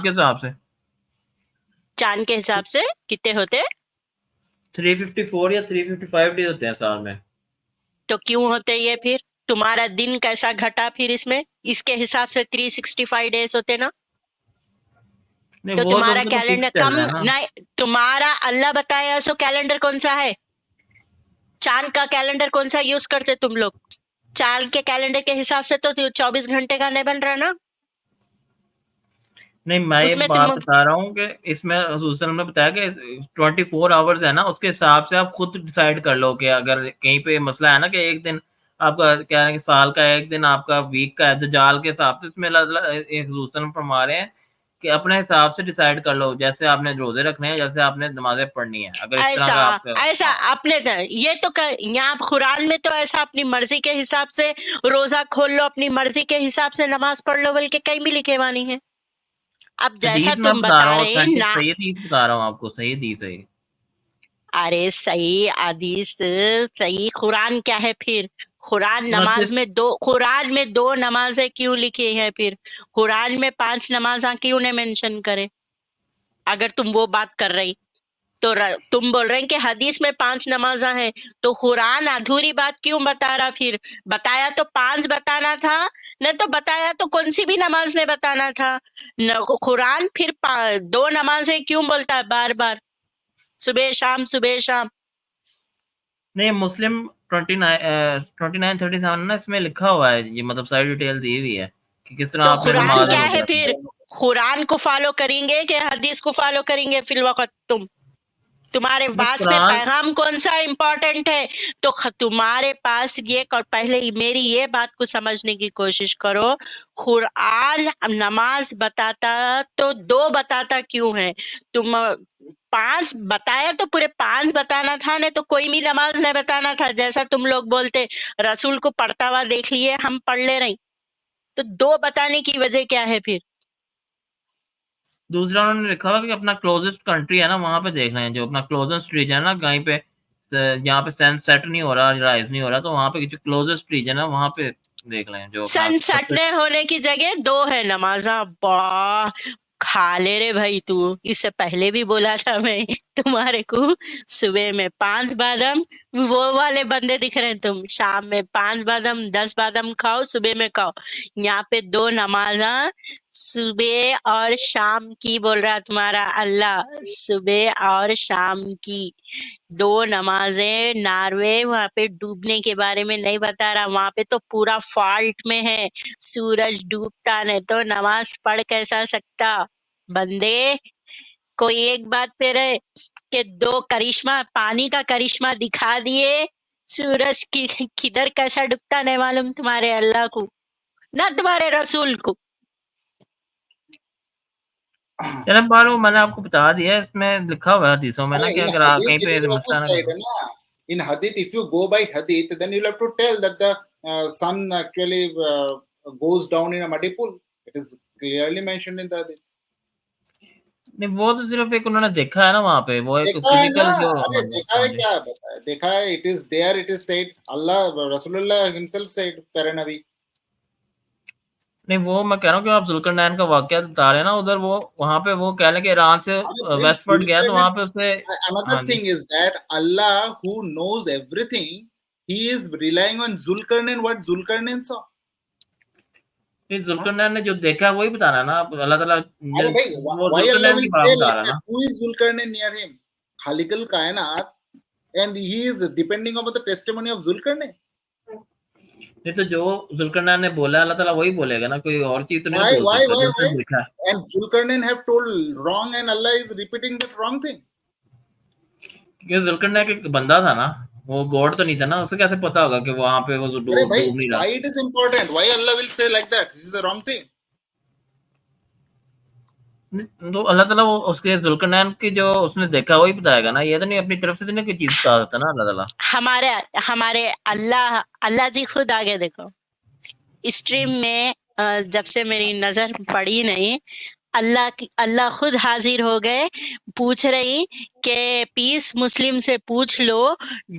کے حساب سے چاند کے حساب سے کتنے ہوتے 354 یا 355 ڈیز ہوتے ہیں سال میں. تو کیوں ہوتے یہ پھر تمہارا دن کیسا گھٹا پھر اس کے حساب سے 365 ڈیز ہوتے نا نہیں تو وہ تمہارا تو کیلنڈر فکس چل کم رہا ہے نا. نہیں تمہارا اللہ بتایا سو کیلنڈر کون سا ہے چاند کا کیلنڈر کون سا یوز کرتے تم لوگ چاند کے کیلنڈر کے حساب سے تو 24 گھنٹے کا نہیں بن رہا نا نہیں میں یہ اس میں بات بتا رہا ہوں کہ اس میں حضور صلی اللہ علیہ وسلم نے بتایا کہ 24 آورز ہے نا اس کے حساب سے آپ خود ڈیسائیڈ کر لو کہ اگر کہیں پہ مسئلہ ہے نا کہ ایک دن آپ کا کیا ہے کہ سال کا ایک دن آپ کا ویک کا ہے دجال کے حساب سے اس میں حضور صلی اللہ علیہ وسلم فرما رہے ہیں کہ اپنے حساب سے ڈیسائیڈ کر لو جیسے آپ نے روزے رکھنے ہیں جیسے آپ نے نمازیں پڑھنی ہیں اگر اس طرح کا آپ کا ایسا اپنے یہ تو یہاں قرآن میں تو ایسا اپنی مرضی کے حساب سے روزہ کھول لو اپنی مرضی کے حساب سے نماز پڑھ لو بلکہ کہیں بھی لکھے وانی ہے اب جیسا حدیث میں تم بتا رہا بتا ہوں رہے authentic نا صحیح حدیث بتا رہا ہوں آپ کو صحیح حدیث ہے. ارے صحیح حدیث صحیح قرآن کیا ہے پھر قرآن قرآن میں دو نمازیں کیوں لکھی ہیں پھر قرآن میں 5 نمازاں کیوں نے مینشن کرے اگر تم وہ بات کر رہی تو تم بول رہے ہیں کہ حدیث میں 5 نمازاں ہیں تو قرآن ادھوری بات کیوں بتا رہا پھر بتایا تو 5 بتانا تھا نہ تو بتایا تو کون سی بھی نماز نے بتانا تھا قرآن پھر 2 نمازیں کیوں بولتا ہے بار بار صبح شام نہیں مسلم 2937 نا اس میں لکھا ہوا ہے یہ مطلب ساری ڈیٹیل دی ہوئی ہے کہ کس طرح تو آپ نے قرآن نماز کیا روزہ ہے رکھنا پھر قرآن کو فالو کریں گے کہ حدیث کو فالو کریں گے فی الوقت تمہارے نہیں پاس میں قرآن پیغام کون سا امپورٹنٹ ہے تو تمہارے پاس یہ پہلے میری یہ بات کو سمجھنے کی کوشش کرو قرآن نماز بتاتا تو 2 بتاتا کیوں ہے تم 5 بتایا تو پورے 5 بتانا تھا نہیں تو کوئی بھی نماز نہیں بتانا تھا جیسا تم لوگ بولتے رسول کو پڑھتا ہوا دیکھ لیے ہم پڑھ لے رہے تو 2 بتانے کی وجہ کیا ہے پھر دوسرا انہوں نے لکھا ہوا کہ اپنا کلوزسٹ کنٹری ہے نا وہاں پہ دیکھ رہے ہیں جو اپنا کلوزسٹ ریجن ہے نا کہیں پہ جہاں پہ سن سیٹ نہیں ہو رہا رائز نہیں ہو رہا تو وہاں پہ جو کلوزسٹ ریجن ہے وہاں پہ دیکھ لیں جو اپنا سن سب سے سٹنے ہونے کی جگہ 2 ہے نمازاں کھا لے رے بھائی تو اس سے پہلے بھی بولا تھا میں تمہارے کو صبح میں 5 بادم وہ والے بندے دکھ رہے ہیں تم شام میں 5 بادم 10 بادم کھاؤ صبح میں کھاؤ یہاں پہ 2 نمازاں صبح اور شام کی بول رہا تمہارا اللہ صبح اور شام کی 2 نمازیں ناروے وہاں پہ ڈوبنے کے بارے میں نہیں بتا رہا وہاں پہ تو پورا فالٹ میں ہے سورج ڈوبتا نہیں تو نماز پڑھ کیسا سکتا بندے کوئی ایک بات پہ رہے کہ 2 کرشمہ پانی کا کرشمہ دکھا دیے سورج کی کدھر کیسا ڈوبتا نہیں معلوم تمہارے اللہ کو نہ تمہارے رسول کو چلیں بارو میں نے آپ کو بتا دیا اس میں لکھا ہوا ہے حدیثوں میں نا کہ In اگر آپ کہیں hadith, it پہ is also مسئلہ نہ said, کرو na? In hadith, if you go by hadith, then you'll have to tell that the sun actually goes down in a muddy pool. It is clearly mentioned in the hadith. نہیں وہ تو صرف ایک انہوں نے دیکھا ہے نا وہاں پہ وہ ایک دیکھا ہے نا فزیکل جو ارے دیکھا ہے کیا بتایا دیکھا ہے it is there it is said اللہ رسول اللہ himself said پیارے نبی نہیں وہ میں کہہ رہا ہوں کہ آپ ذوالقرنین کا واقعہ بتا رہے ہیں نا ادھر وہ وہاں پہ وہ کہہ لیں کہ ایران سے ویسٹ ورڈ گیا تو وہاں پہ اس سے another thing is that Allah who knows everything he is relying on Zulkarnain what Zulkarnain saw Zulqarnain نے جو دیکھا ہے وہی بتانا نا اللہ تعالیٰ ارے بھائی وہ why Allah ذوالقرنین will کی بات say بتا like رہا that نا who is Zulkarnain near him خالق الکائنات and he is depending upon the testimony of Zulkarnain نہیں تو جو ذوالقرنین نے بولا اللہ تعالیٰ وہی بولے گا نا کوئی اور چیز تو نہیں بول why سکتا جو اس نے دیکھا ہے and Zulkarnain have told wrong and Allah is repeating that wrong thing کیونکہ ذوالقرنین ایک بندہ تھا نا وہ گوڈ تو نہیں تھا نا اسے کیسے پتا ہوگا کہ وہاں پہ وہ ڈوب نہیں رہا why it is important why Allah will say like that it is the wrong thing تو اللہ تعالیٰ وہ اس کے ذوالقرنین کی جو اس نے دیکھا وہی بتائے گا نا یہ تو نہیں اپنی طرف سے تو نہیں کوئی چیز بتا دیتا نا اللہ تعالیٰ ہمارے اللہ جی خود آگے دیکھو اسٹریم میں جب سے میری نظر پڑی نہیں اللہ خود حاضر ہو گئے پوچھ رہی کہ پیس مسلم سے پوچھ لو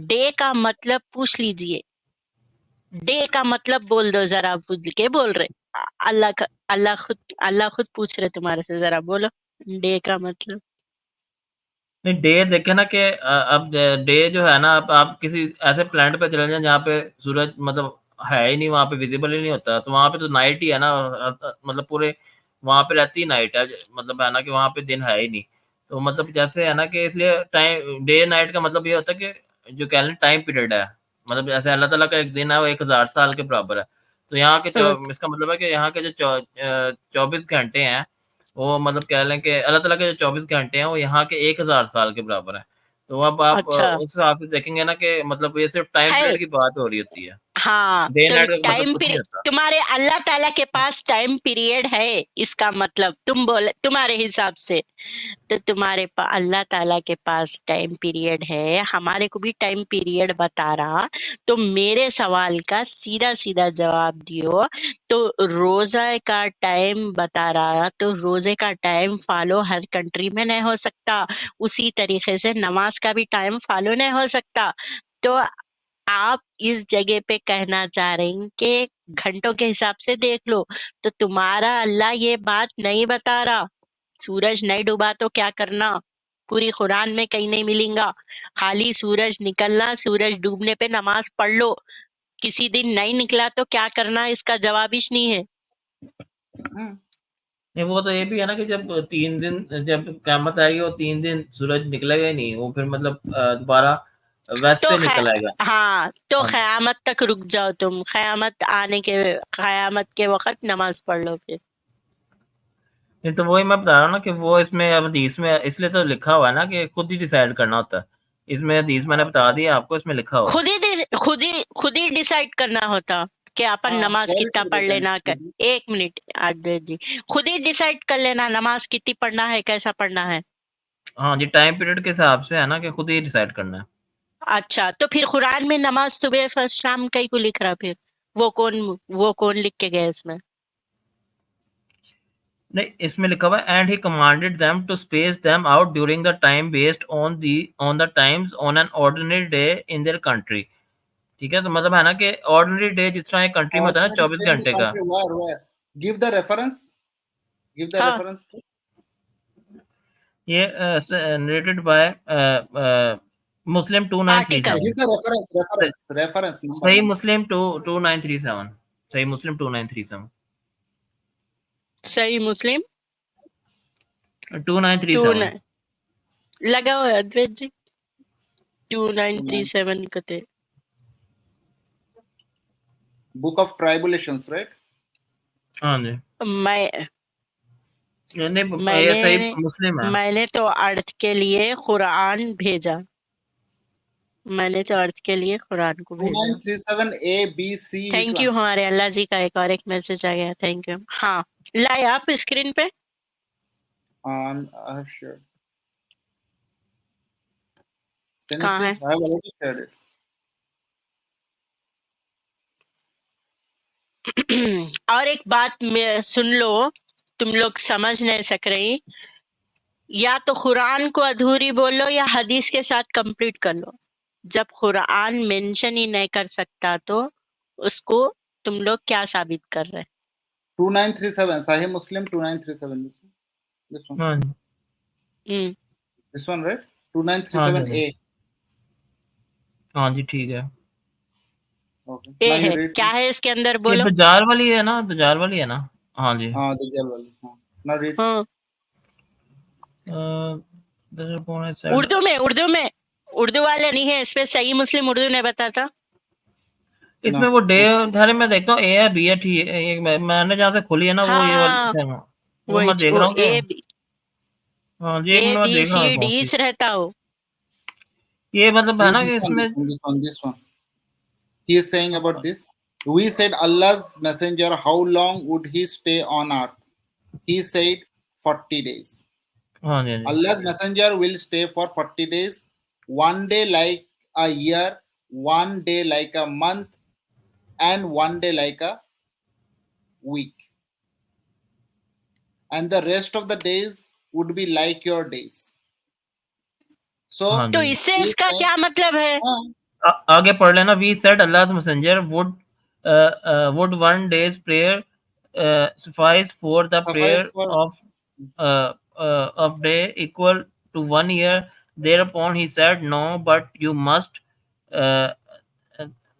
ڈے کا مطلب پوچھ لیجئے ڈے کا مطلب بول دو ذرا بول کے بول رہے اللہ خود پوچھ رہے تمہارے سے, ذرا بولو ڈے کا مطلب. نہیں ڈے دیکھیں نا کہ اب ڈے جو ہے نا, اب آپ کسی ایسے پلانٹ پہ چلے جائیں جہاں پہ سورج مطلب ہے ہی نہیں, وہاں پہ ویزیبل ہی نہیں ہوتا, تو وہاں پہ تو نائٹ ہی ہے نا, مطلب پورے وہاں پہ رہتی نائٹ ہے, مطلب ہے نا کہ وہاں پہ دن ہے ہی نہیں. تو مطلب جیسے ہے نا کہ اس لیے ٹائم ڈے نائٹ کا مطلب یہ ہوتا ہے کہ جو کہہ لیں ٹائم پیریڈ ہے, مطلب جیسے اللہ تعالیٰ کا ایک دن ہے وہ 1000 سال کے برابر ہے. تو یہاں کے اس کا مطلب ہے کہ یہاں کے جو 24 گھنٹے ہیں وہ مطلب کہہ لیں کہ اللہ تعالیٰ کے جو 24 گھنٹے ہیں وہ یہاں کے 1000 سال کے برابر ہیں. تو اب آپ اچھا اس حساب سے دیکھیں گے نا کہ مطلب یہ صرف ٹائم ہے. پیریڈ کی بات ہو رہی ہوتی ہے, ہاں ڈے تو نائٹ کا مطلب ٹائم کچھ نہیں پیریڈ ہوتا. تمہارے اللہ تعالیٰ کے پاس ٹائم پیریڈ ہے, اس کا مطلب تم بولے تمہارے حساب سے تو تمہارے اللہ تعالیٰ کے پاس ٹائم پیریڈ ہے, ہمارے کو بھی ٹائم پیریڈ بتا رہا. تو میرے سوال کا سیدھا سیدھا جواب دیو. تو روزہ کا ٹائم بتا رہا, تو روزے کا ٹائم فالو ہر کنٹری میں نہیں ہو سکتا, اسی طریقے سے نماز کا بھی ٹائم فالو نہیں ہو سکتا. تو آپ اس جگہ پہ کہنا چاہ رہے ہیں کہ گھنٹوں کے حساب سے دیکھ لو, تو تمہارا اللہ یہ بات نہیں بتا رہا. سورج نہیں ڈوبا تو کیا کرنا, پوری قرآن میں کہیں نہیں ملیں گا. خالی سورج نکلنا, سورج ڈوبنے پہ نماز پڑھ لو. کسی دن نہیں نکلا تو کیا کرنا, اس کا جواب ہی نہیں ہے. نہیں وہ تو یہ بھی ہے نا کہ جب 3 دن جب قیامت آئے گی وہ 3 دن سورج نکلے گا ہی نہیں, وہ پھر مطلب دوبارہ ویسٹ سے نکل آئے گا. ہاں تو ہاں جی. قیامت تک رک جاؤ تم, قیامت کے وقت نماز پڑھ لو پھر. نہیں تو وہی میں بتا رہا ہوں نا کہ وہ اس میں اب حدیث میں اس لیے تو لکھا ہوا ہے نا کہ خود ہی ڈیسائیڈ کرنا ہوتا ہے. اس میں حدیث میں نے بتا دیا آپ کو, اس میں لکھا ہوا ہے. خود ہی ڈیسائیڈ کرنا ہوتا کہ اپن نماز کتنا پڑھ لینا. ایک منٹ جی, خود ہی ڈیسائیڈ کر لینا نماز کتنی پڑھنا ہے, کیسا پڑھنا ہے. ہاں جی, ٹائم پیریڈ کے حساب سے ہے نا کہ خود ہی ڈیسائیڈ کرنا ہے. اچھا تو پھر قرآن میں نماز صبح شام کئی کو لکھ رہا, پھر وہ کون لکھ کے گئے اس میں. نہیں اس میں لکھا ہوا ہے and he commanded them to space them out during the time based on the times on an ordinary day in their country. ٹھیک ہے, تو مطلب ہے نا کہ آرڈنری ڈے جس طرح ایک کنٹری میں ہوتا ہے نا 24 گھنٹے کا. Give the reference. ہاں یہ narrated by Muslim 2937. Give the reference number. صحیح مسلم 2937. صحیح مسلم 2937. صحیح مسلم 2937 لگا ہوا ہے ادویت جی, 2937 کتے. Book of Tribulations, right? ہاں جی, صحیح مسلم ہے. میں نے تو ارتھ کے لیے قرآن بھیجا, میں نے تو ارتھ کے لیے قرآن کو بھیجا. 2937 A B C. Thank you, ہمارے اللہ جی کا ایک میسج آ گیا, تھینک یو. ہاں لائے آپ اسکرین پہ. Sure. کہاں ہے؟ I have already shared it. اور ایک بات میں سن لو, تم لوگ سمجھ نہیں سک رہی, یا تو قرآن کو ادھوری بولو یا حدیث کے ساتھ کمپلیٹ کر لو. جب قرآن مینشن ہی نہیں کر سکتا تو اس کو تم لوگ کیا ثابت کر رہے. 2937 Sahih Muslim 2937. This one. ہاں جی, This one, right? 2937 A. ہاں جی ٹھیک ہے. Okay. اے Now you ہے read. کیا ہے اس کے اندر یہ بولو. دجال والی ہے نا, دجال والی ہے نا. ہاں جی, Dajjal wali. Now read. ہاں اردو والے نہیں ہے اس پہ, صحیح مسلم اردو نہیں بتاتا. اس میں وہ ڈے دھارے میں دیکھتا ہوں اے ہے بی ہے, ٹھیک ہے, میں نے جہاں سے کھولی ہے نا وہ یہ والی, وہ میں دیکھ رہا ہوں کہ ہاں جی, ایک اے منٹ میں بی دیکھ رہا سی ہوں کون سی ڈی رہتا ہو. یہ مطلب ہے نا کہ اس میں This one. He is saying about this. We said Allah's messenger, how long would he stay on earth? He said 40 days. ہاں جی, Allah's messenger will stay for 40 days. One day like a year, one day like a month, and one day like a week. And the rest of the days would be like your days. So, تو اس سے اس کا کیا مطلب ہے؟ آگے پڑھ لینا. We said Allah's messenger would 1 day's prayer suffice for the prayer Suffice for of day equal to 1 year. Thereupon he said, no, but you must uh,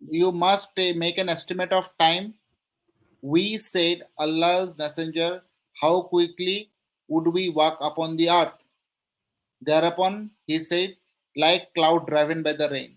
you must make an estimate of time. We said, Allah's messenger, how quickly would we walk upon the earth? Thereupon he said, like cloud driven by the rain.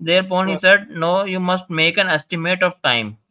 Thereupon he Yes. said, no, you must make an estimate of time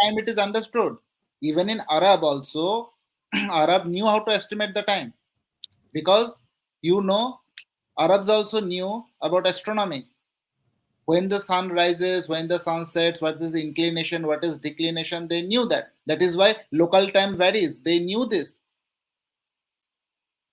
time, it is understood. Even in Arab also, Arab knew how to estimate the time. Because, you know, Arabs also knew about astronomy. When the sun rises, when the sun sets, what is inclination, what is declination, they knew that. That is why local time varies. They knew this.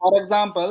for example,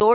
2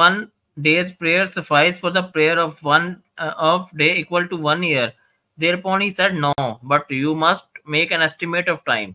1 day's prayer suffice for the prayer of one of day equal to 1 year. Thereupon he said, no, but you must make an estimate of time.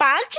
5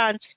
5?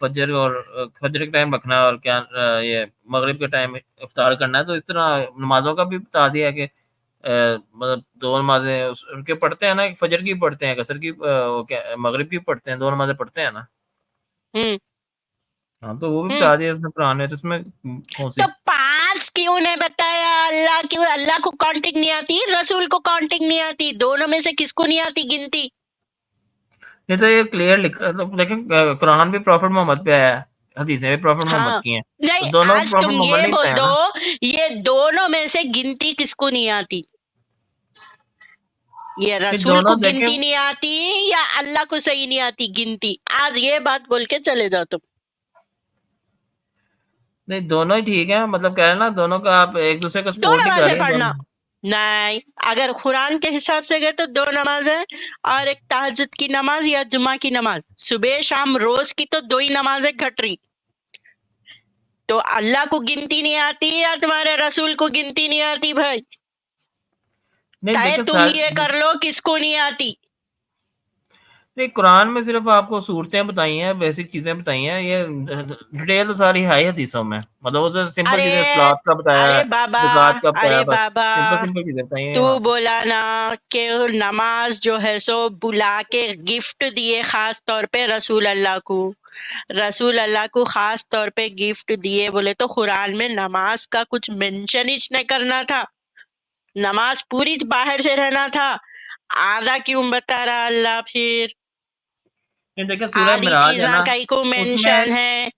فجر اور فجر کے time رکھنا ہے اور کیا یہ مغرب کے ٹائم افطار کرنا ہے. تو اس طرح نمازوں کا بھی بتا دیا کہ مطلب دو نمازیں ان کے پڑھتے ہیں نا, فجر کی پڑھتے ہیں, عصر کی مغرب کی پڑھتے ہیں, دو نمازیں پڑھتے ہیں نا. ہاں تو وہ بھی بتا دیا اس میں قرآن میں. تو اس میں کون سی تو 5 کیوں نہیں بتایا؟ اللہ کو کاؤنٹنگ نہیں آتی, رسول کو کاؤنٹنگ نہیں آتی, دونوں میں سے کس کو نہیں آتی گنتی؟ یہ تو یہ کلیئر لکھا, لیکن قرآن بھی پروفٹ محمد پہ آیا ہے, حدیثیں بھی پروفٹ محمد ہاں کی ہیں, نہیں, تو دونوں آج پروفٹ تم محمد یہ نہیں بول بتایا دو, نا. یہ دونوں میں سے گنتی کس کو نہیں آتی؟ یہ یہ رسول دونوں کو دیکھیں, گنتی نہیں آتی یا اللہ کو صحیح نہیں آتی گنتی؟ آج یہ بات بول کے چلے جاؤ تم. نہیں دونوں ہی ٹھیک ہیں, مطلب کہہ رہے ہیں نا, دونوں کا آپ ایک دوسرے کا دو سپورٹ نہیں کر نمازیں رہے پڑھنا دونوں. نہیں, اگر قرآن کے حساب سے گئے تو 2 نمازیں اور ایک تہجد کی نماز یا جمعہ کی نماز, صبح شام روز کی تو 2 ہی نمازیں گھٹ رہی. تو اللہ کو گنتی نہیں آتی یا تمہارے رسول کو گنتی نہیں آتی بھائی؟ نہیں چاہے دیکھیں تم یہ کر لو, کس کو نہیں آتی؟ نہیں قرآن میں صرف آپ کو صورتیں بتائی ہیں, بیسک چیزیں بتائی ہیں, یہ ڈیٹیل تو ساری ہے ہی حدیثوں میں. مطلب وہ سمپل ارے چیزیں, سلاد کا بتایا ہے, ارے بابا زکوٰۃ کا بتایا, ارے بس بابا سمپل سمپل چیزیں بتائی ہیں تو وہاں پہ. بولا نا کہ نماز جو ہے سو بلا کے گفٹ دیے خاص طور پہ رسول اللہ کو, رسول اللہ کو خاص طور پہ گفٹ دیے بولے تو قرآن میں نماز کا کچھ مینشن ہی نہیں کرنا تھا, نماز پوری باہر سے رہنا تھا. آدھا کیوں بتا رہا اللہ پھر؟ نہیں دیکھیں سورہ آدھی معراج ہے چیزاں نا, کئی کو اس میں مینشن ہے.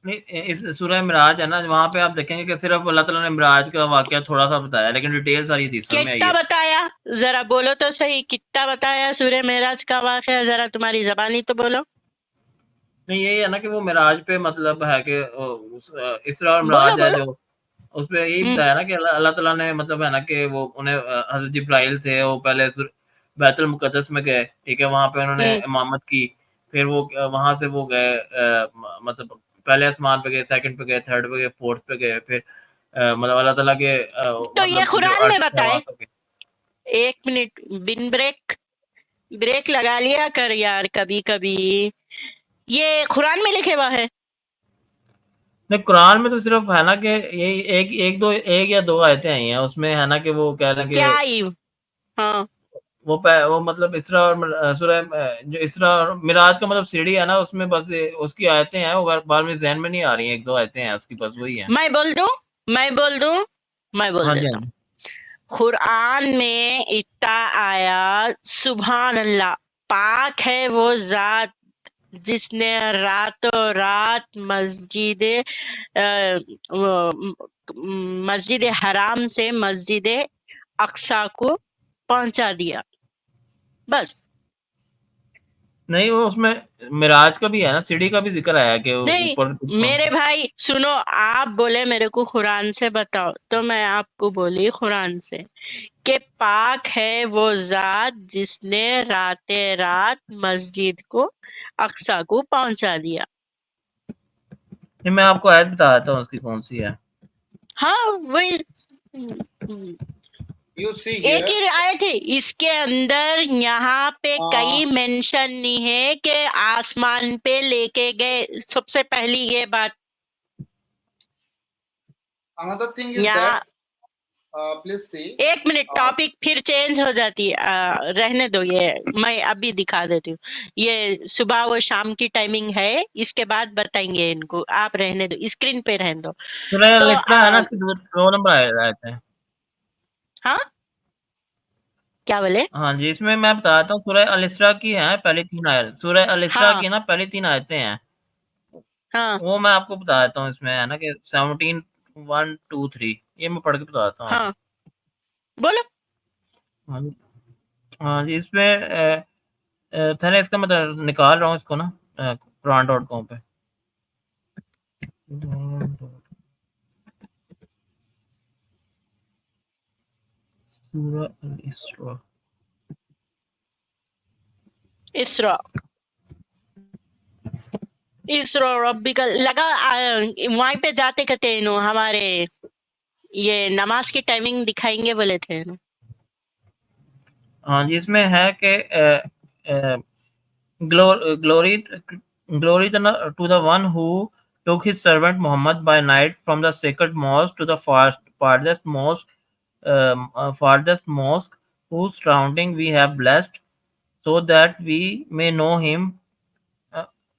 نہیں اس سورہ معراج ہے نا, وہاں پہ آپ دیکھیں گے کہ صرف اللہ تعالیٰ نے معراج کا واقعہ تھوڑا سا بتایا, لیکن ڈیٹیل ساری حدیثوں میں آئی کتنا ہے. بتایا ذرا بولو تو صحیح, کتنا بتایا سورہ معراج کا واقعہ؟ ذرا تمہاری زبانی تو بولو. نہیں یہی ہے نا کہ وہ معراج پہ مطلب ہے کہ اسراء اور بولو معراج ہے بولو. جو, اس پہ یہی بتایا نا کہ اللہ تعالیٰ نے مطلب ہے نا کہ وہ انہیں حضرت جبرائیل تھے, وہ پہلے بیت المقدس میں گئے, ٹھیک ہے, وہاں پہ انہوں نے امامت کی, پھر وہ وہاں سے وہ گئے مطلب پہلے آسمان پہ گئے, سیکنڈ پہ گئے, تھرڈ پہ گئے, فورتھ پہ گئے, پھر مطلب اللہ تعالیٰ کے تو یہ مطلب جو قرآن میں عرش ہے بتائے. وہاں پہ گئے. 1 منٹ بن بریک لگا لیا کر یار کبھی کبھی, یہ قرآن میں لکھے ہوا ہے. نہیں قرآن میں تو صرف ہے نا کہ یہی ایک یا دو آیتیں آئی ہیں, اس میں ہے نا کہ وہ کہہ رہے ہیں کہ کیا آئی؟ ہاں وہ مطلب اسراء اور سورہ جو اسراء اور معراج کا مطلب سیڑھی ہے نا, اس میں بس اس کی آیتیں ہیں, وہ بعد میں ذہن میں نہیں آ رہی ہیں, 1-2 آیتیں ہیں اس کی, بس وہی ہیں. میں بول دوں میں بول ہاں جی, دیتا ہاں ہوں. جی. قرآن میں اتنا آیا سبحان اللہ, پاک ہے وہ ذات جس نے راتوں رات مسجد حرام سے مسجد اقصی کو پہنچا دیا. بس. نہیں وہ اس میں معراج کا بھی ہے نا, سیڑھی کا بھی ذکر آیا کہ نہیں اوپر میرے بھائی سنو, آپ بولے میرے کو قرآن سے بتاؤ, تو میں آپ کو بولی قرآن سے کہ پاک ہے وہ ذات جس نے رات مسجد کو اقصی کو پہنچا دیا. نہیں میں آپ کو آیت بتا دیتا ہوں اس کی کون سی ہے. ہاں وہی You see ایک here, ہی آیت ہے, اس کے اندر یہاں پہ کئی مینشن نہیں ہے کہ آسمان پہ لے کے گئے. سب سے پہلی یہ بات, another thing is یہاں that please see, 1 minute topic پھر چینج ہو جاتی ہے, رہنے دو, یہ میں ابھی دکھا دیتی ہوں. یہ صبح و شام کی ٹائمنگ ہے, اس کے بعد بتائیں گے ان کو, آپ رہنے دو, اسکرین پہ رہنے دو. سورہ تو الاسراء ہے نا, اس کی 2 نمبر آیت ہے. ہاں کیا بولے؟ ہاں جی, اس میں بتا دیتا ہوں, سورہ الاسراء کی ہے پہلی 3 آیت, سورہ الاسراء ہاں کی نا پہلی 3 آیتیں ہیں, ہاں وہ میں آپ کو بتا دیتا ہوں. اس میں ہے نا کہ 17 1 2 3, یہ میں پڑھ کے بتا دیتا ہوں آپ ہاں بولو. کو. ہاں جی, اس میں تھا اس کا مطلب نکال رہا ہوں اس کو نا quran.com پہ. سورہ الاسراء, اسرو ربی کا لگا, وہاں پہ جاتے کہتے ہیں نو ہمارے یہ نماز کی ٹائمنگ دکھائیں گے بولے تھے نو. ہاں جی, اس میں ہے کہ glory Glory to the one who took his servant Muhammad by night from the sacred mosque to the farthest mosque, whose surrounding we have blessed, so that we may know him,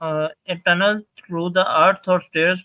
a tunnel through the earth or stairs,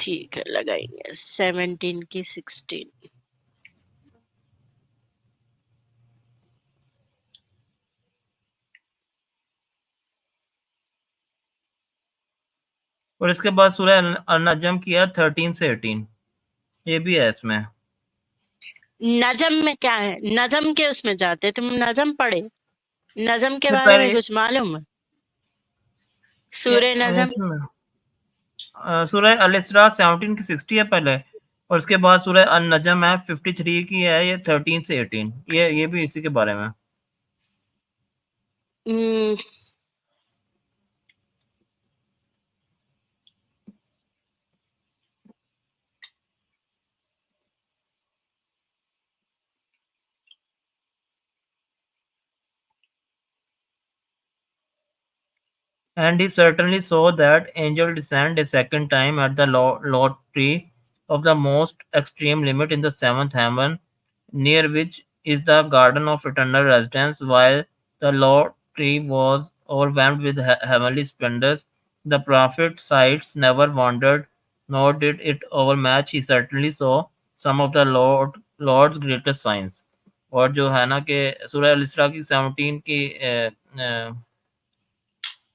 ٹھیک ہے لگائیں گے 17 کی 16. اور اس کے بعد سورہ النجم کی ہے 13 سے 18. یہ بھی ہے اس میں. نجم میں کیا ہے؟ نجم کے اس میں جاتے تم نجم پڑھے؟ نجم کے سے بارے میں پہلے کچھ معلوم ہے؟ سورہ نجم سورہ الاسراء 17 کی 60 ہے پہلے، اور اس کے بعد سورہ النجم ہے 53 کی ہے، یہ 13 سے 18. یہ بھی اسی کے بارے میں. ہم، And he certainly saw that angel descend a second time at the Lord tree of the most extreme limit in the seventh heaven, near which is the garden of eternal residence. While the Lord tree was overwhelmed with heavenly splendors, the prophet's sights never wandered, nor did it overmatch. He certainly saw some of the Lord's greatest signs. اور جو ہے نا کہ سورہ الاسراء کی 17 کی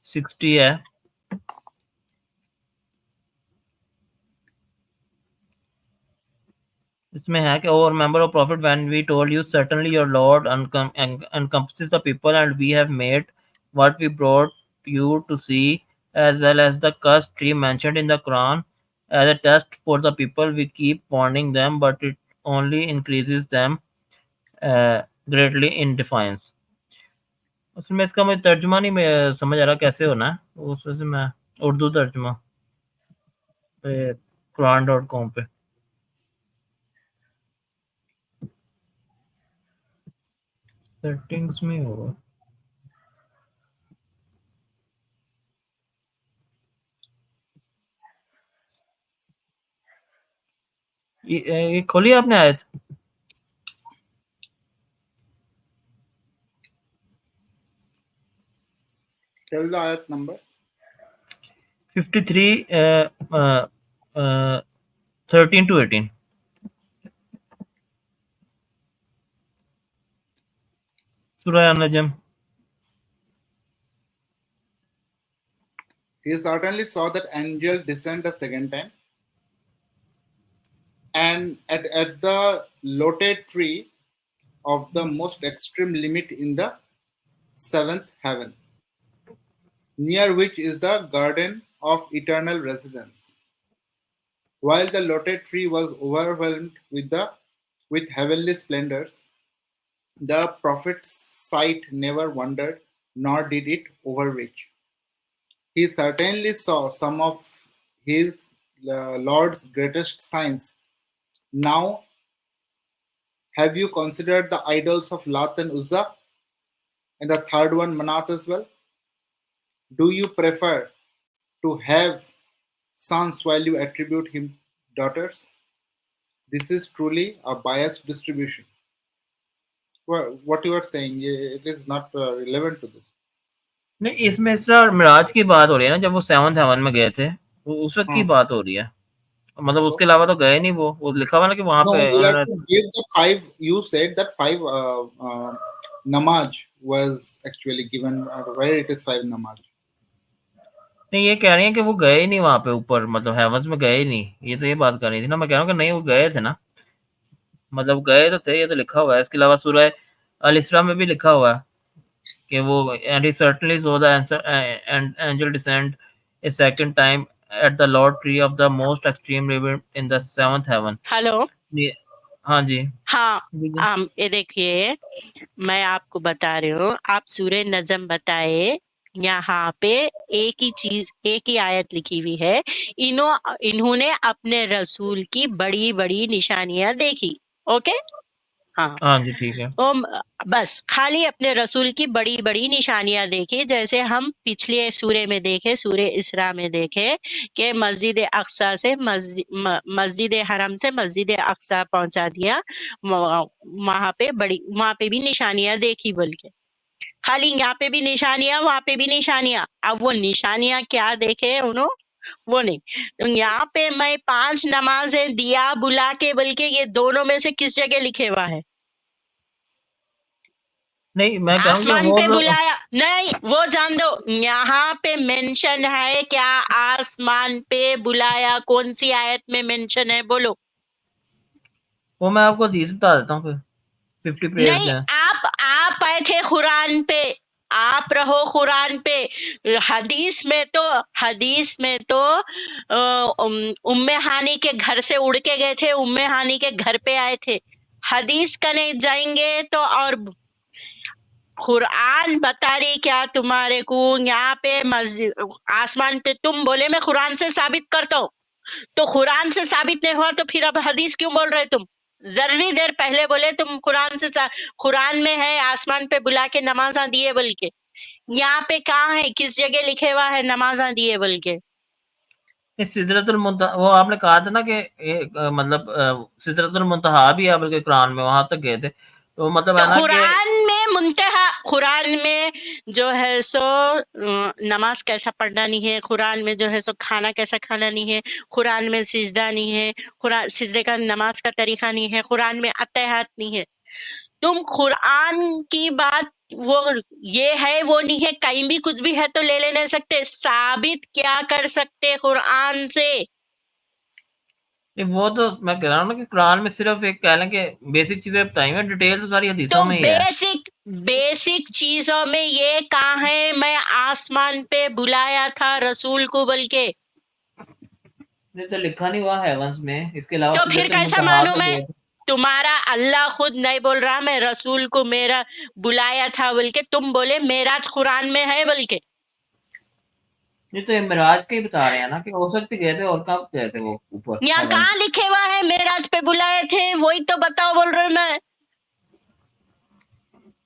60 ہے. اس میں ہے کہ oh remember O prophet when we told you certainly your Lord encompasses the people and we have made what we brought you to see as well as the cursed tree mentioned in the Quran as a test for the people. We keep warning them but it only increases them greatly in defiance. اصل میں اس کا مجھے ترجمہ نہیں میں سمجھ آ رہا کیسے ہونا ہے، اس وجہ سے میں اردو ترجمہ قرآن.com پہ سیٹنگز میں ہوگا. یہ کھولی آپ نے آیت؟ Tell the ayat number. 53 13 to 18. سورہ النجم. He certainly saw that angel descend a second time, and at the lotus tree of the most extreme limit in the seventh heaven, near which is the garden of eternal residence. While the lotus tree was overwhelmed with heavenly splendors, the prophet's sight never wandered, nor did it overreach. He certainly saw some of his Lord's greatest signs. Now, have you considered the idols of Lat and Uzza, and the third one Manat as well? Do you prefer to have sons while you attribute him daughters? This is truly a biased distribution. Well, what you are saying, it is not relevant to this. نہیں اس میں اسرا اور معراج کی بات ہو رہی ہے نا، جب وہ 7th ہیون میں گئے تھے اس وقت کی بات ہو رہی ہے، مطلب اس کے علاوہ تو گئے نہیں. وہ لکھا ہوا نا کہ وہاں No, پہ you انہوں have نے to give the five. You said that five namaz was actually given. Where it is five namaz? نہیں یہ کہہ رہی ہیں کہ وہ گئے ہی نہیں وہاں پہ اوپر، مطلب ہیونز میں گئے ہی نہیں. یہ تو یہ بات کر رہی تھی نا، میں کہہ رہا ہوں کہ نہیں وہ گئے تھے نا، مطلب گئے تو تھے، یہ تو لکھا ہوا ہے. اس کے علاوہ سورہ الاسراء میں بھی لکھا ہوا ہے کہ وہ and he certainly saw the angel descend a second time at the Lord tree of the most extreme river in the 7th heaven. Hello ہاں جی ہاں یہ دیکھیے میں آپ کو بتا رہی ہوں، آپ سورہ نجم بتائے یہاں پہ ایک ہی چیز ایک ہی آیت لکھی ہوئی ہے، انہوں نے اپنے رسول کی بڑی بڑی نشانیاں دیکھی. اوکے ہاں جی ٹھیک ہے. بس خالی اپنے رسول کی بڑی بڑی نشانیاں دیکھی، جیسے ہم پچھلے سورے میں دیکھے، سورہ اسراء میں دیکھے کہ مسجد اقصی سے مسجد حرم سے مسجد اقصی پہنچا دیا، وہاں پہ بھی نشانیاں دیکھی. بول کے خالی یہاں پہ بھی نشانیاں وہاں پہ بھی نشانیاں. اب وہ نشانیاں کیا دیکھے انہوں؟ وہ نہیں. یہاں پہ میں 5 نمازیں دیا بلا کے، بلکہ یہ دونوں میں سے کس جگہ لکھے ہوا ہے؟ نہیں میں کہوں کہ آسمان وہ پہ بلایا نہیں، وہ جان دو. یہاں پہ مینشن ہے کیا آسمان پہ بلایا؟ کون سی آیت میں مینشن ہے؟ بولو. وہ میں آپ کو حدیث بتا دیتا ہوں پھر 50 پریئرز نہیں، ہیں. آپ آئے تھے قرآن پہ، آپ رہو قرآن پہ. حدیث میں تو ام ہانی کے گھر سے اڑ کے گئے تھے، ام ہانی کے گھر پہ آئے تھے. حدیث کرنے جائیں گے تو اور قرآن بتا رہی کیا تمہارے کو یہاں پہ آسمان پہ. تم بولے میں قرآن سے ثابت کرتا ہوں، تو قرآن سے ثابت نہیں ہوا تو پھر اب حدیث کیوں بول رہے تم؟ ذرنی دیر پہلے بولے تم قرآن میں ہے آسمان پہ بلا کے نمازاں دیے، بلکہ یہاں پہ کہاں ہے؟ کس جگہ لکھے ہوا ہے نمازاں دیے؟ بلکہ سدرۃ المنتہا، وہ آپ نے کہا تھا نا کہ مطلب سدرۃ المنتہا بھی ہے بلکہ قرآن میں، وہاں تک گئے تھے. تو مطلب تو ہے نا کہ قرآن میں منتہا، قرآن میں جو ہے سو نماز کیسا پڑھنا نہیں ہے، قرآن میں جو ہے سو کھانا کیسا کھانا نہیں ہے، قرآن میں سجدہ نہیں ہے، قرآن سجدے کا نماز کا طریقہ نہیں ہے، قرآن میں اتحاد نہیں ہے. تم قرآن کی بات وہ یہ ہے وہ نہیں ہے، کہیں بھی کچھ بھی ہے تو لے نہیں سکتے. ثابت کیا کر سکتے قرآن سے؟ وہ تو میں کہہ رہا ہوں نا کہ قرآن میں صرف ایک کہہ لیں کہ بیسک چیزیں بتائی ہیں، ڈیٹیل تو ساری حدیثوں تو میں ہی ہے. بیسک چیزوں میں یہ کہاں ہے میں آسمان پہ بلایا تھا رسول کو؟ بلکہ نہیں تو لکھا نہیں ہوا ہیونس میں، اس کے علاوہ تو پھر سدرۃ کیسا المنتہا مانوں تک میں؟ گئے تھے. تمہارا اللہ خود نہیں بول رہا میں رسول کو میرا بلایا تھا، بلکہ تم بولے معراج قرآن میں ہے. بلکہ نہیں تو یہ معراج کے ہی بتا رہے ہیں نا کہ ہو سکتے گئے تھے، اور کب گئے تھے وہ اوپر یہاں ہیونس. کہاں لکھے ہوا ہے معراج پہ بلائے تھے؟ وہی تو بتاؤ بول رہے میں.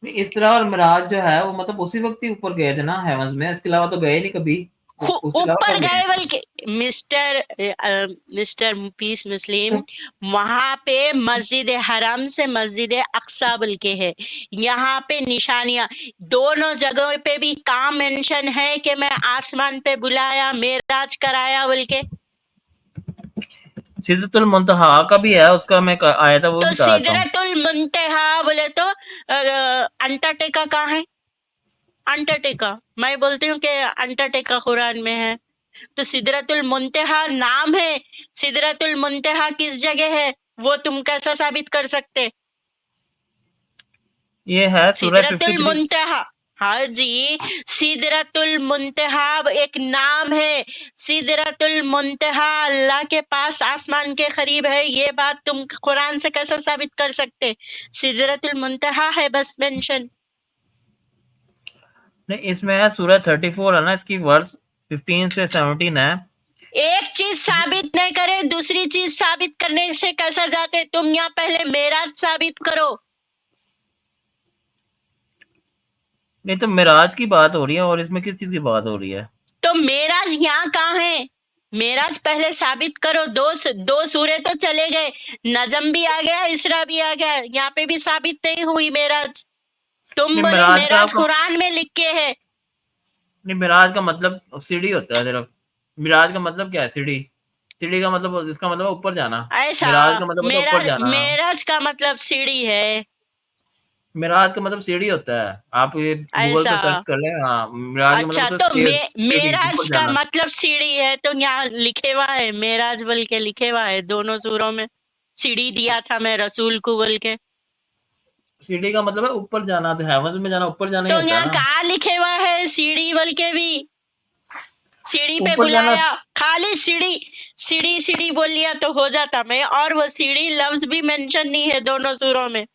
اس طرح اور معراج جو ہے وہ مطلب اسی وقت ہی اوپر گئے تھے نا ہیونس میں، اس کے علاوہ تو گئے نہیں کبھی. اس کے علاوہ اوپر کب گئے؟ گئے. بلکہ مسٹر پیس مسلم، وہاں پہ مسجد حرم سے مسجد اقصی بلکہ ہے. یہاں پہ نشانیاں دونوں جگہوں پہ بھی کام مینشن ہے کہ میں آسمان پہ بلایا، معراج کرایا. بلکہ سدرۃ المنتہا کا بھی ہے، اس کا میں آیا تھا وہ تو بتا دیتا ہوں. سدرت المنتہا بولے تو انٹارکٹیکا کہاں ہے؟ انٹارکٹیکا میں بولتی ہوں کہ انٹارکٹیکا قرآن میں ہے. تو سدرت المنتہا نام ہے، سدرت المنتہا کس جگہ ہے وہ تم کیسا ثابت کر سکتے؟ یہ ہے سورہ سدرت 53. المنتہا، ہاں جی، سدرت المنتہا ایک نام ہے. سدرت المنتہا اللہ کے پاس آسمان کے قریب ہے. یہ بات تم قرآن سے کیسا ثابت کر سکتے؟ سدرت المنتہا ہے بس مینشن. نہیں اس میں ہے سورہ 34 ہے نا، اس کی ورس 15 سے 17 ہے. ایک چیز ثابت نہیں کرے دوسری چیز ثابت کرنے سے کیسا جاتے تم؟ یہاں پہلے معراج ثابت کرو. نہیں تو معراج کی بات ہو رہی ہے، اور اس میں کس چیز کی بات ہو رہی ہے؟ تو معراج یہاں کہاں ہے؟ معراج پہلے ثابت کرو. دو سورے تو چلے گئے، نجم بھی آ گیا، اسرا بھی آ گیا، یہاں پہ بھی ثابت نہیں ہوئی معراج. تم نہیں بولے معراج کا معراج قرآن میں لکھ کے ہے. نہیں معراج کا مطلب سیڑھی ہوتا ہے صرف. معراج کا مطلب کیا ہے؟ سیڑھی. سیڑھی کا مطلب اس کا مطلب اوپر جانا. ایسا معراج کا مطلب ہوتا ہے اوپر جانا. معراج کا مطلب سیڑھی ہے. معراج کا مطلب سیڑھی ہوتا ہے، آپ یہ گوگل ایسا پہ سرچ کر لیں. ہاں معراج کا مطلب اچھا، ہوتا تو ہے سیڑھی، اوپر معراج کا جانا. مطلب سیڑھی ہے تو یہاں لکھے ہوا ہے معراج بلکہ لکھے ہوا ہے دونوں سوروں میں. سیڑھی دیا تھا میں رسول کو بلکہ. سیڑھی کا مطلب ہے اوپر جانا، تو ہیونس میں جانا اوپر جانا ہی تو ہوتا ہے یہاں نا. کہاں لکھے ہوا ہے سیڑھی بلکہ بھی؟ سیڑھی پہ اوپر جانا. بلایا، خالی سیڑھی سیڑھی سیڑھی بول لیا تو ہو جاتا میں، اور وہ سیڑھی لفظ بھی مینشن نہیں ہے دونوں سوروں میں.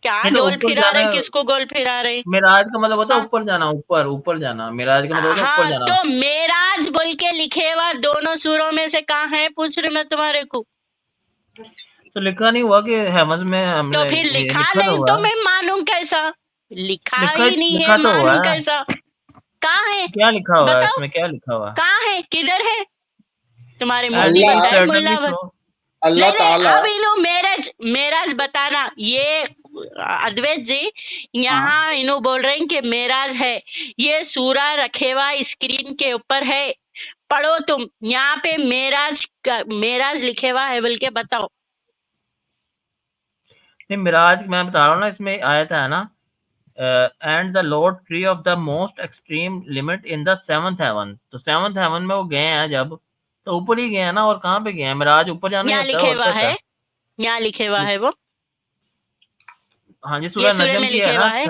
کیا نہیں تو گول اوپر پھرا جانا. رہے؟ کس کو گول پھرا رہے؟ معراج کا مطلب ہوتا ہے ہاں اوپر جانا، اوپر جانا. معراج کا مطلب ہوتا ہے اوپر ہاں، جانا. تو معراج بول کے لکھے ہوا دونوں سوروں میں سے کہاں ہے پوچھ رہی میں تمہارے کو. تو لکھا نہیں ہوا کہ ہیونس میں ہم تو نے پھر لکھا لکھا تو نہیں ہوا تو ہے. میں مانوں کیسا؟ لکھا ہی نہیں ہے لکھا تو ہوا مانوں ہے. کیسا؟ کہاں ہے کیا لکھا ہوا ہے اس بتاؤ؟ میں؟ کیا لکھا ہوا ہے؟ کہاں ہے؟ کدھر ہے؟ تمہارے مفتی اینڈ اللہ بنتا ہے سرٹنلی ملا سو. اللہ نہیں تعالی. اب انہوں معراج بتانا. یہ ادویت جی ہاں یہاں انہوں بول رہے ہیں کہ معراج ہے. یہ سورہ رکھے ہوا اسکرین کے اوپر ہے. پڑھو تم, یہاں پہ معراج لکھے ہوا ہے بلکہ بتاؤ. نہیں معراج میں بتا رہا ہوں نا, اس میں آیت ہے نا and the lord tree of the most extreme limit in the 7th heaven. تو 7th heaven میں وہ گئے ہیں جب, تو اوپر ہی گئے ہیں نا, اور کہاں پہ گئے ہیں؟ معراج اوپر جانا ہی یہاں ہوتا ہے لکھے اور کیا ہوا ہوتا ہے, ہے؟ یہاں لکھے ہوا ہے وہ, ہاں جی یہ سورہ سورے نجم میں کی ہے لکھے نا, ہوا ہے.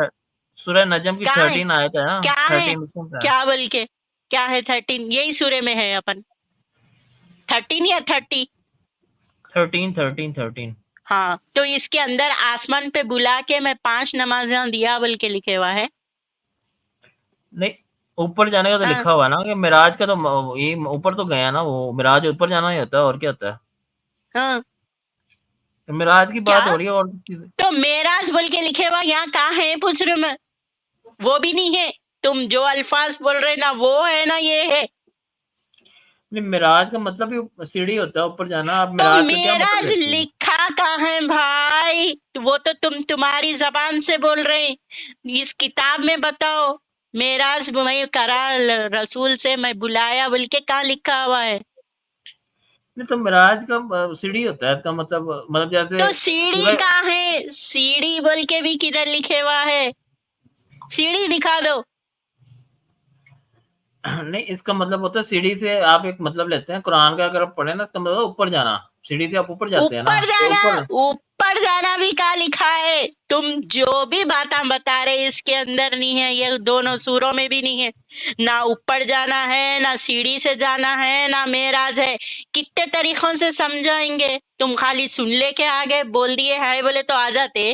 سورہ نجم کی کہاں ہے 13 آیت ہے نا, کیا ہے 13 اس میں کیا بول کے کیا ہے 13؟ یہی سورے میں ہے اپن 13 یا 30. 13. ہاں, تو اس کے اندر آسمان پہ بلا کے میں 5 نمازاں دیا بول کے لکھے ہوا ہے. نہیں اوپر جانے کا تو ہاں لکھا ہوا ہے نا, کہ معراج کا تو یہ اوپر تو گیا نا, وہ معراج اوپر جانا ہی ہوتا ہے, اور کیا ہوتا ہے؟ ہاں, معراج کی کیا بات ہو رہی ہے اور چیزیں. تو معراج بول کے لکھے ہوا یہاں کہاں ہے پوچھ رہی ہوں میں, وہ بھی نہیں ہے. تم جو الفاظ بول رہے نا وہ ہے نا یہ ہے. نہیں معراج کا مطلب ہی سیڑھی ہوتا ہے اوپر جانا, آپ تو معراج کا کیا مطلب معراج لیتے ہیں؟ لکھا کہاں ہے بھائی؟ وہ تو تمہاری زبان سے بول رہے ہیں, اس کتاب میں بتاؤ. معراج میں کرا رسول سے میں بلایا بول کے کہاں لکھا ہوا ہے؟ نہیں تو معراج کا سیڑھی ہوتا ہے, اس کا مطلب جیسے تو سیڑھی سورہ کہاں ہے؟ سیڑھی بول کے بھی کدھر لکھے ہوا ہے؟ سیڑھی دکھا دو. نہیں اس کا مطلب ہوتا ہے سیڑھی سے آپ ایک مطلب لیتے ہیں قرآن کا, اگر آپ پڑھیں نا اس کا مطلب اوپر جانا, سیڑھی سے آپ اوپر جاتے ہیں نا, تو اوپر جانا بھی کہاں لکھا ہے؟ تم جو بھی باتاں بتا رہے اس کے اندر نہیں ہے, یہ دونوں سوروں میں بھی نہیں ہے. نہ اوپر جانا ہے, نہ سیڑھی سے جانا ہے, نہ معراج ہے. کتنے طریقوں سے سمجھائیں گے؟ تم خالی سن لے کے آگے بول دیے ہے بولے تو آ جاتے.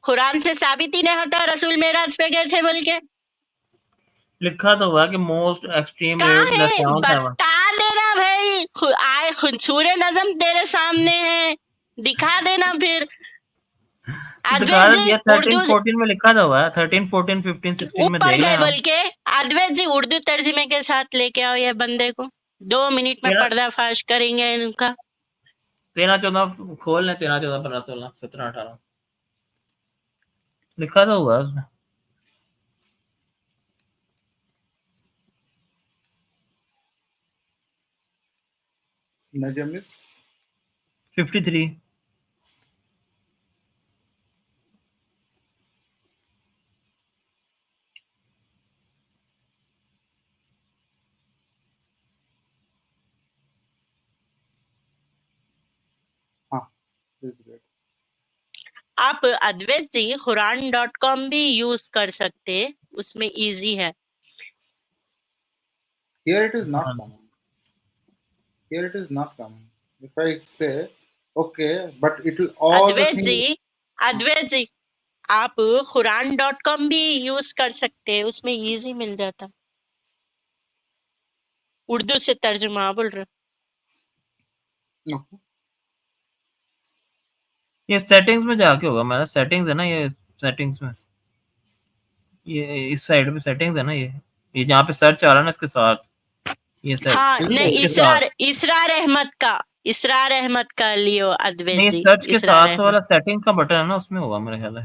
قرآن سے ثابت ہی نہیں ہوتا رسول معراج پہ گئے تھے بول کے. لکھا تو ہوا کہ موسٹ ایکسٹریم کہاں ریٹ ہے بتا دینا بھائی. سورہ نظم تیرے سامنے ہے, دکھا دینا پھر. دکھا ادویت جی دیا, اردو 13-14 میں لکھا تو ہوا ہے, 13, 14, 15, 16 میں اوپر دیکھ لیں گئے آپ. بول کے. ادویت جی اردو ترجمے کے ساتھ لے کے آؤ یہ بندے کو, 2 منٹ میں 13, پردہ فاش کریں گے ان کا. 13, 14 کھول لیں, 13, 14, 15, 16, 17, 18 لکھا تو ہوا ہے اس میں. Najm is 53. this is great. آپ ادویت جی قرآن.com بھی یوز کر سکتے, اس میں ایزی ہے. Here it is not ہاں. common. Here it is not common. If I say, okay, but it will all the things. ادویت جی آپ قرآن.com بھی یوز کر سکتے, اس میں ایزی مل جاتا. اردو سے ترجمہ بول رہے. No. یہ سیٹنگز میں جا کے ہوگا, میرا سیٹنگز ہے نا, یہ سیٹنگز میں, یہ اس سائڈ پہ سیٹنگز ہے نا, یہ جہاں پہ سرچ آ رہا ہے نا اس کے ساتھ, یہ سیٹ ہاں Isn't نہیں, اس کے it? ساتھ اسرار احمد کا لیو ادویت نہیں, جی, سرچ کے اسرار ساتھ احمد. والا سیٹنگ کا بٹن ہے نا, اس میں ہوگا میرے خیال ہے,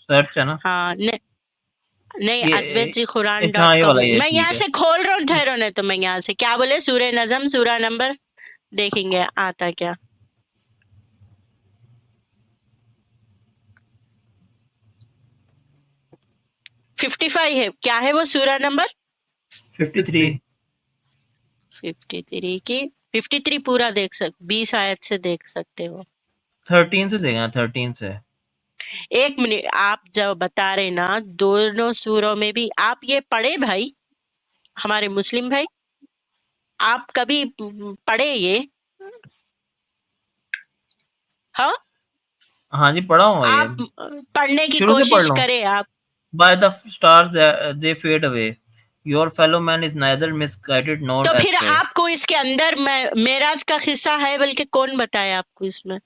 سرچ ہے نا ہاں نہیں ادویت جی قرآن اس, ہاں ڈاٹ یہ کام والا, یہ میں ٹھیک یہاں ہے. سے کھول رہا ہوں, ٹھہرو نہیں تو میں یہاں سے کیا بولے, سورہ نظم سورہ نمبر دیکھیں گے آتا کیا. 55 ہے, کیا ہے وہ سورہ نمبر 53. 53 کی 53 پورا دیکھ 20 آیت سے دیکھ سکتے ہو. 13 سے دیکھنا, 13 سے. ایک منٹ, آپ جو بتا رہے نا دونوں سوروں میں بھی آپ یہ پڑھے بھائی, ہمارے مسلم بھائی, آپ کبھی پڑھے یہ؟ ہاں ہاں جی پڑھا ہوں یہ, آپ پڑھنے کی شروع سے پڑھ کوشش لوں. کرے آپ. By the stars they fade away, your fellow man is neither misguided nor تو پھر astray. آپ کو اس کے اندر معراج کا قصہ ہے بلکہ کون بتایا آپ کو اس میں؟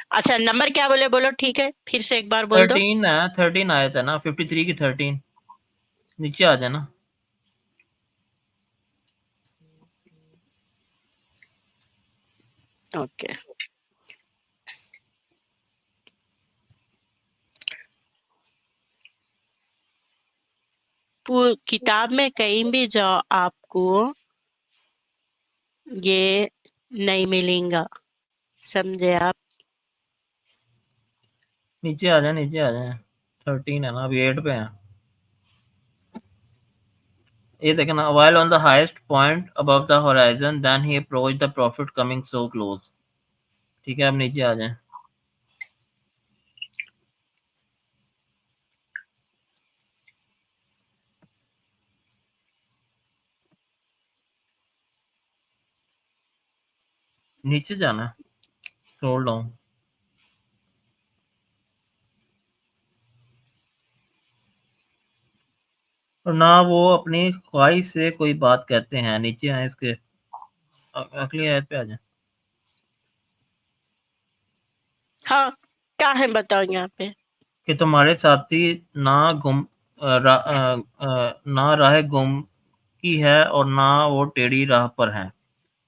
اچھا نمبر کیا بولے, بولو ٹھیک ہے, پھر سے ایک بار بول دو. 13 ہے, 13 آیت ہے نا, 53 کی 13 نیچے آ جائے نا. اوکے, کتاب میں کہیں بھی جاؤ آپ کو یہ نہیں ملیں گا، سمجھے آپ؟ نیچے آ جائیں، نیچے آ جائیں. 13 ہے نا، ابھی 8 پہ ہیں. یہ دیکھیں نا، while on the highest point above the horizon then he approached the prophet coming so close. ٹھیک ہے، اب نیچے آ جائیں. نیچے جانا ہے، اسکرول ڈاؤن. اور نہ وہ اپنی خواہش سے کوئی بات کہتے ہیں. نیچے آئیں، اس کے اگلی آیت پہ آ جائیں. ہاں کیا ہے بتاؤ یہاں پہ؟ کہ تمہارے ساتھی نہ نہ راہ گم کی ہے اور نہ وہ ٹیڑھی راہ پر ہیں،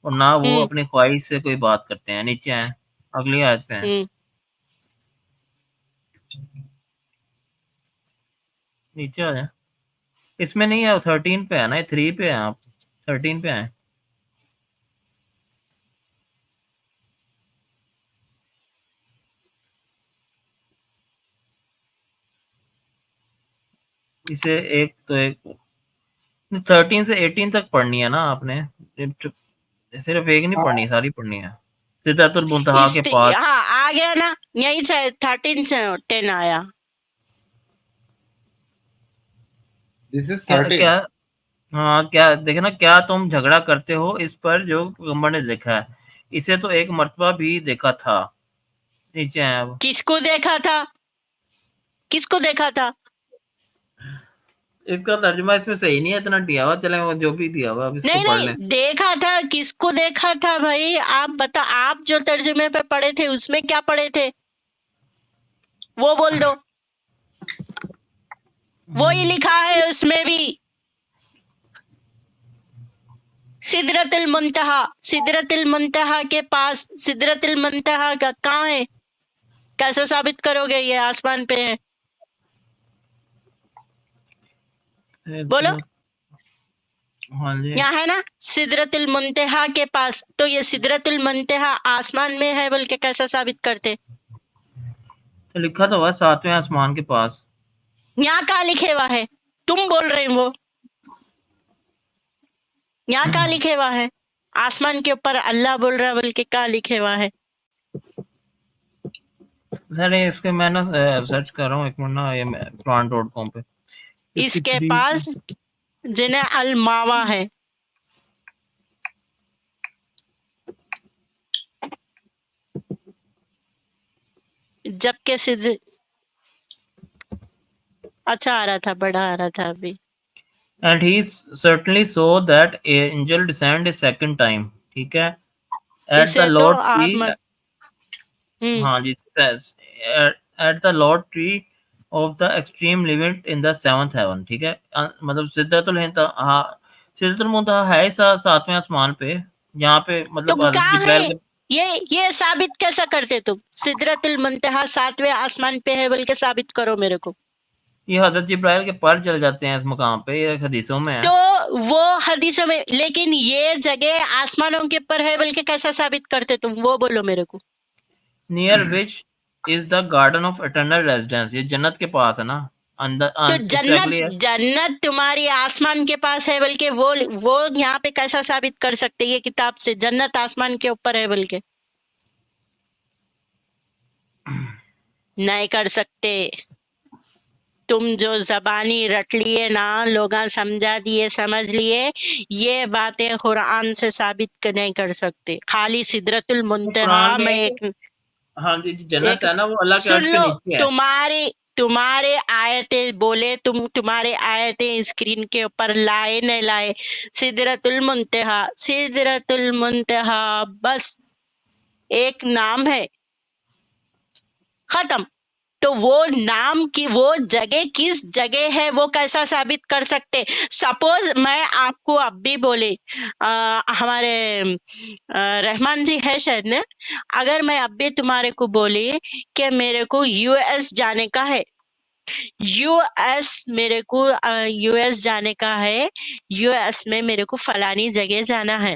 اور نہ وہ ہوں اپنی خواہش سے کوئی بات کرتے ہیں. نیچے آئیں، اگلی آیت پہ ہیں. ہوں نیچے آ جائیں. اس میں نہیں ہے، 13 پہ ہے نا، 3 پہ ہیں آپ. 13 پہ ہیں. اسے ایک تو ایک 13 سے 18 تک پڑھنی ہے نا آپ نے، صرف ایک نہیں پڑھنی، ساری پڑھنی ہے. سدرۃ المنتہا کے پاس. ہاں آ گیا نا، یہیں سے 13 سے 10 آیا. This is کیا 13. کیا ہاں، کیا دیکھیں نا، کیا تم جھگڑا کرتے ہو اس پر جو پیغمبر نے دیکھا ہے؟ اسے تو ایک مرتبہ بھی دیکھا تھا. نیچے ہیں اب. کس کو دیکھا تھا؟ کس کو دیکھا تھا؟ اس کا ترجمہ اس میں صحیح نہیں ہے، اتنا دیا ہوا. چلیں وہ جو بھی دیا ہوا اب اس کو نہیں پڑھ لیں. نہیں، دیکھا تھا، کس کو دیکھا تھا بھائی؟ آپ بتا، آپ جو ترجمے پہ پڑھے تھے اس میں کیا پڑھے تھے وہ بول دو. وہی لکھا ہے اس میں بھی، سدرۃ المنتہا. سدرۃ المنتہا کے پاس. سدرۃ المنتہا کا کہاں ہے؟ کیسے ثابت کرو گے یہ آسمان پہ ہے؟ بولو. ہاں جی، یہاں ہے نا سدرۃ المنتہا کے پاس، تو یہ سدرۃ المنتہا آسمان میں ہے بلکہ کیسا ثابت کرتے؟ تو لکھا تو ہوا 7ویں آسمان کے پاس. یہاں کہاں لکھے ہوا ہے؟ تم بول رہے ہو وہ یہاں کہاں لکھے ہوا ہے؟ آسمان کے اوپر اللہ بول رہا ہے بلکہ کہاں لکھے ہوا ہے؟ نہیں، اس کے میں نا سرچ کر رہا ہوں، ایک منٹ نا، یہ quran.com پہ اس کے 53. پاس جنہیں الماوا ہے. جبکہ اچھا آ رہا تھا، بڑا آ رہا تھا ابھی. And he certainly saw that angel descend a second time. ٹھیک ہے. At the اسے تو Lord آپ tree. ہوں ہاں جی. At the Lord tree of the extreme limit in the 7th heaven. ٹھیک ہے. مطلب سدرۃ المنتہا، سدرۃ المنتہا ہے 7ویں آسمان پہ، جہاں پہ تو مطلب حضرت کہاں جبرائیل ہے کے. یہ ثابت کیسا کرتے تم؟ سدرۃ المنتہا 7ویں آسمان پہ ہے بلکہ ثابت کرو میرے کو. یہ حضرت جبرائیل کے پر چل جاتے ہیں اس مقام پہ، یہ حدیثوں میں ہے. تو وہ حدیثوں میں، لیکن یہ جگہ آسمانوں کے اوپر ہے بلکہ کیسا ثابت کرتے تم وہ بولو میرے کو. Near which is the garden of eternal residence. یہ جنت کے پاس ہے نا. تو اس سے اگلی ہے. جنت تمہاری آسمان کے پاس ہے بلکہ وہ یہاں پہ کیسا ثابت کر سکتے یہ کتاب سے جنت آسمان کے اوپر ہے بلکہ؟ نہیں کر سکتے. تم جو زبانی رٹ لیے نا، لوگاں سمجھا دیے، سمجھ لیے، یہ باتیں قرآن سے ثابت نہیں کر سکتے. خالی سدرۃ المنتہا قرآن میں ہاں جی، جنت ایک ہے نا، وہ اللہ کے سن عرش کے لو. نیچے ہے. تمہارے آیتیں بولے، تمہارے آیتیں اسکرین کے اوپر لائے نہیں لائے. سدرۃ المنتہا، سدرۃ المنتہا بس ایک نام ہے، ختم. تو وہ نام کی وہ جگہ کس جگہ ہے وہ کیسا ثابت کر سکتے؟ سپوز میں آپ کو اب بھی بولے، ہمارے رحمان جی ہے شاید نے، اگر میں اب بھی تمہارے کو بولی کہ میرے کو یو ایس جانے کا ہے، یو ایس میرے کو یو ایس جانے کا ہے، یو ایس میں میرے کو فلانی جگہ جانا ہے،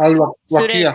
Al-Waqiya.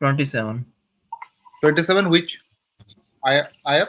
27 27 which ayat?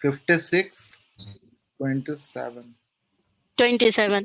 56, 27. 27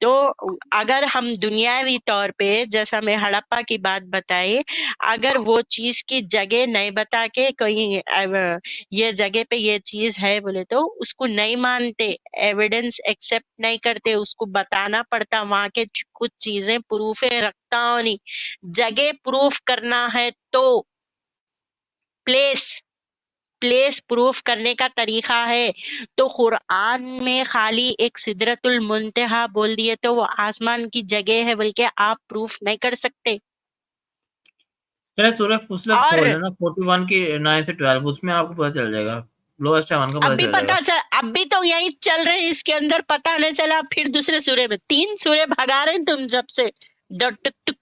تو اگر ہم دنیاوی طور پہ جیسا میں ہڑپا کی بات بتائی، اگر وہ چیز کی جگہ نہیں بتا کے کہیں یہ جگہ پہ یہ چیز ہے بولے تو اس کو نہیں مانتے، ایویڈنس ایکسپٹ نہیں کرتے، اس کو بتانا پڑتا وہاں کے کچھ چیزیں پروف رکھتا ہوں نہیں، جگہ پروف کرنا ہے تو پلیس پروف کرنے کا طریقہ ہے، تو قرآن میں خالی ایک سدرۃ المنتہا بول دیے تو وہ آسمان کی جگہ ہے بلکہ آپ پروف نہیں کر سکتے. چلے سورہ فصلت اور کھول لینا 41 کی 9 سے 12، اس میں آپ کو پتہ چل جائے گا، لوسٹ ہیون کا پتہ چل جائے گا. اب بھی تو یہی چل رہے ہیں، اس کے اندر پتہ نہیں چلا، پھر دوسرے سورے میں 3 سورے بھگا رہے ہیں تم جب سے ٹک ٹک ٹک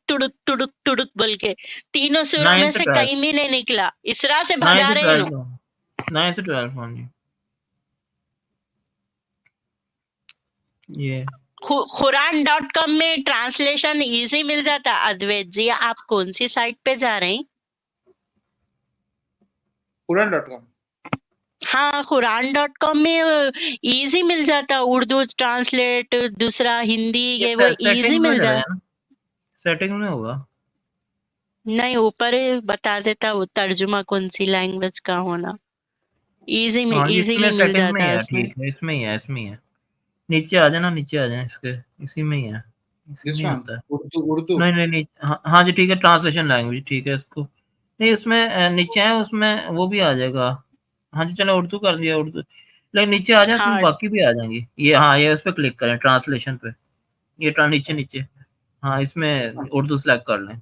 ٹڑک ٹڑک ٹڑک بول کے، تینوں سوروں 9 میں سے سے 12، کہیں بھی نہیں نکلا، اسرا سے 9 بھگا سے رہے ہیں 12 9 سے 12 ہاں جی. یہ قرآن.com میں ٹرانسلیشن ایزی مل جاتا. ادویت جی آپ کون سی سائٹ پہ جا رہے ہیں؟ Quran.com. ہاں قرآن.com میں ایزی مل جاتا، اردو ٹرانسلیٹ، دوسرا ہندی، یہ وہ ایزی سیٹنگ میں مل چلے جائے. جائیں نا، سیٹنگ میں ہوگا. نہیں اوپر ہی بتا دیتا وہ ترجمہ کون سی لینگویج کا ہونا، ہاں جی، اس میں ایزیلی مل سیٹنگ میں جاتا ہی ہے ہے، اس میں. ٹھیک ہے، اس میں ہی ہے، اس میں ہی ہے. نیچے آ جانا، نیچے آ جائیں، اس کے اسی میں ہی ہے، اسی This میں ہی one, ہوتا ہے. Urdu. نہیں نہیں نہیں، ہاں جی ٹھیک ہے، ٹرانسلیشن لینگویج ٹھیک ہے. اس کو نہیں، اس میں نیچے ہے، اس میں وہ بھی آ جائے گا. ہاں جی چلو اردو کر دیا، اردو. لیکن نیچے آ جائیں، اس میں ہاں باقی بھی آ جائیں گی. یہ ہاں، یہ اس پہ کلک کریں ٹرانسلیشن پہ، یہ نیچے نیچے ہاں، اس میں اردو سلیکٹ کر لیں،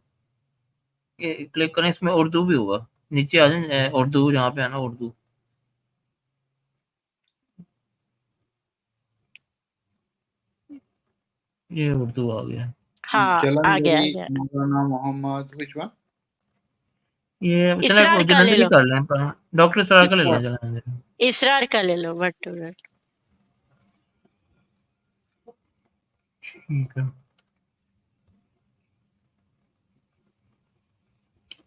یہ کلک کریں، اس میں اردو بھی ہوگا. نیچے آ جائیں، اردو جہاں پہ ہے نا اردو، یہ اردو آ گیا. ہاں آ گیا آ Jalandhari, گیا. Maulana Muhammad, which one? یہ چلے اسرار کا لے جلندھری لو، کر لیں، ڈاکٹر سرار کا لے Isra. لیں جلندھری. اسرار کا لے لو، وٹ ٹھیک ہے.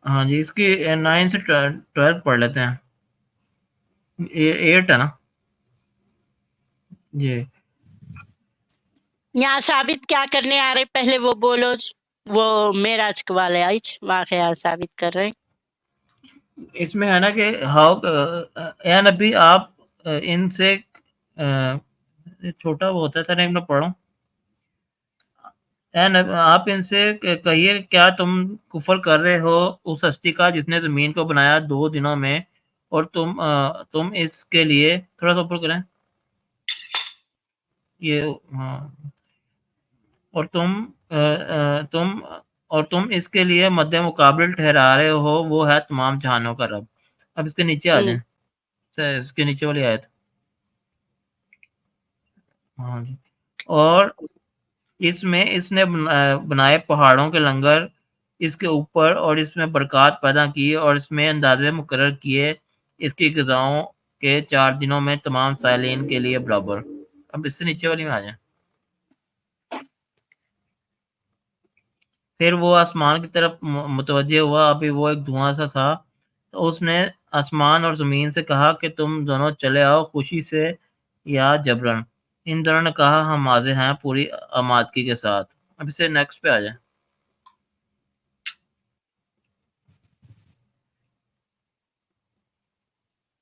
ہاں جی، اس کی 9 سے 12 پڑھ لیتے ہیں. 8 ہے نا جی. یہاں ثابت کیا کرنے آ رہے پہلے وہ بولو، وہ معراج والے واقعہ ثابت کر رہے ہیں. اس میں ہے نا کہ ہاؤ اے نبی آپ ان سے چھوٹا وہ ہوتا تھا، نہیں میں پڑھوں. اے نبی آپ ان سے کہیے کیا تم کفر کر رہے ہو اس ہستی کا جس نے زمین کو بنایا 2 دنوں میں، اور تم اس کے لیے تھوڑا سا اوپر کریں یہ ہاں، اور تم اس کے لیے مد مقابل ٹھہرا رہے ہو، وہ ہے تمام جہانوں کا رب. اب اس کے نیچے آ جائیں، اس کے نیچے والی آیت. ہاں جی. اور اس نے بنائے پہاڑوں کے لنگر اس کے اوپر، اور اس میں برکات پیدا کی، اور اس میں اندازے مقرر کیے اس کی غذاؤں کے 4 دنوں میں تمام سائلین کے لیے برابر. اب اس سے نیچے والی میں آ جائیں. پھر وہ آسمان کی طرف متوجہ ہوا، ابھی وہ ایک دھواں سا تھا، تو اس نے آسمان اور زمین سے کہا کہ تم دونوں چلے آؤ، خوشی سے یا جبرن. ان دونوں نے کہا ہم حاضر ہیں پوری آمادگی کے ساتھ. اب اسے نیکسٹ پہ آ جائیں.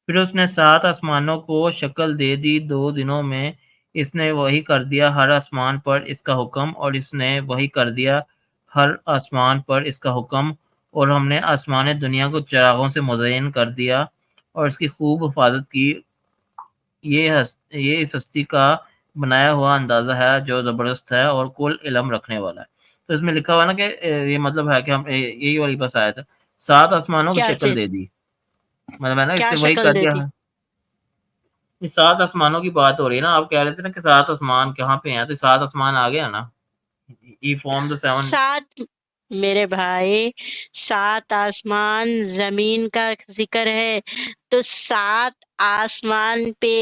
پھر اس نے 7 آسمانوں کو شکل دے دی 2 دنوں میں، اس نے وہی کر دیا ہر آسمان پر اس کا حکم، اور اس نے وہی کر دیا ہر آسمان پر اس کا حکم. اور ہم نے آسمان دنیا کو چراغوں سے مزین کر دیا اور اس کی خوب حفاظت کی. یہ اس ہستی کا بنایا ہوا اندازہ ہے جو زبردست ہے اور کل علم رکھنے والا ہے. تو اس میں لکھا ہوا ہے نا کہ یہ مطلب ہے کہ ہم یہی والی بس آیا تھا 7 آسمانوں کی کیا شکل دے چیز، دی، مطلب ہے نا اس کیا سے وہی کر شکل دیا دیتی؟ ہے. یہ 7 آسمانوں کی بات ہو رہی ہے نا، آپ کہہ رہے تھے نا کہ 7 آسمان کہاں پہ ہیں، تو 7 آسمان آ گیا نا. ای فارم دا 7. 7 میرے بھائی، 7 آسمان زمین کا ذکر ہے، تو 7 آسمان پہ